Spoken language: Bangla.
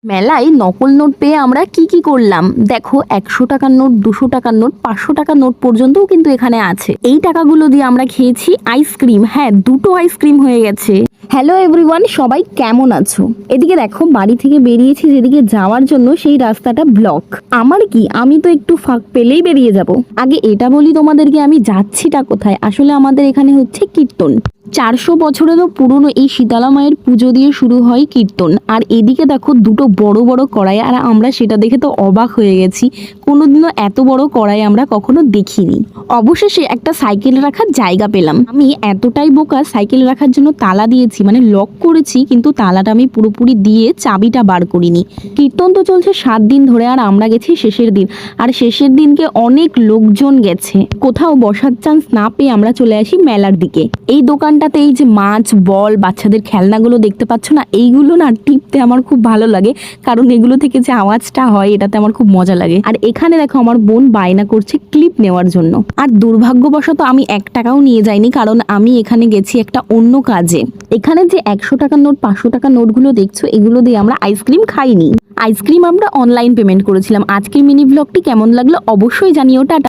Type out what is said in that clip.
মেলায় নকল নোট পেয়ে আমরা কি কি করলাম দেখো, 100 টাকার নোট, 200 টাকার নোট, 500 টাকার নোট পর্যন্তও কিন্তু এখানে আছে। এই টাকাগুলো দিয়ে আমরা খেয়েছি আইসক্রিম। হ্যাঁ, 2টো আইসক্রিম হয়ে গেছে। হ্যালো এভরিওয়ান, সবাই কেমন আছো? এদিকে দেখো, বাড়ি থেকে বেরিয়েছি যেদিকে যাওয়ার জন্য, সেই রাস্তাটা ব্লক। আমার কি, আমি তো একটু ফাঁক পেলেই বেরিয়ে যাব। আগে এটা বলি তোমাদেরকে, আমি যাচ্ছিটা কোথায়। আসলে আমাদের এখানে হচ্ছে কীর্তন। 400 বছরেরও পুরনো এই শীতলা মায়ের পুজো দিয়ে শুরু হয় কীর্তন। আর এদিকে দেখো, দুটো বড় বড় কড়াই, আর আমরা সেটা দেখে তো অবাক হয়ে গেছি। কোনোদিনও এত বড় কড়াই আমরা কখনো দেখিনি। অবশেষে একটা সাইকেল রাখার জায়গা পেলাম। আমি এতটাই বোকা, সাইকেল রাখার জন্য তালা দিয়েছি, মানে লক করেছি, কিন্তু তালাটা আমি পুরোপুরি দিয়ে চাবিটা বার করিনি। কীর্তন তো চলছে 7 দিন ধরে, আর আমরা গেছি শেষের দিন। আর শেষের দিনকে অনেক লোকজন গেছে। কোথাও বসার চান্স না পেয়ে আমরা চলে আসি মেলার দিকে। এই দোকানটাতে এই যে মাছ, বল, বাচ্চাদের খেলনাগুলো দেখতে পাচ্ছ না, এইগুলো না টিপতে আমার খুব ভালো লাগে, কারণ এগুলো থেকে যে আওয়াজটা হয় এটাতে আমার খুব মজা লাগে। আর এখানে দেখো, আমার বোন বায়না করছে ক্লিপ নেওয়ার জন্য। আর দুর্ভাগ্যবশত আমি 1 টাকাও নিয়ে যাইনি, কারণ আমি এখানে গেছি একটা অন্য কাজে। এখানে যে 100 টাকার নোট, 500 টাকার নোটগুলো দেখছো, এগুলো দিয়ে আমরা আইসক্রিম খাইনি। আইসক্রিম আমরা অনলাইন পেমেন্ট করেছিলাম। আজকের মিনি ব্লগটি কেমন লাগলো অবশ্যই জানিও। টাটা।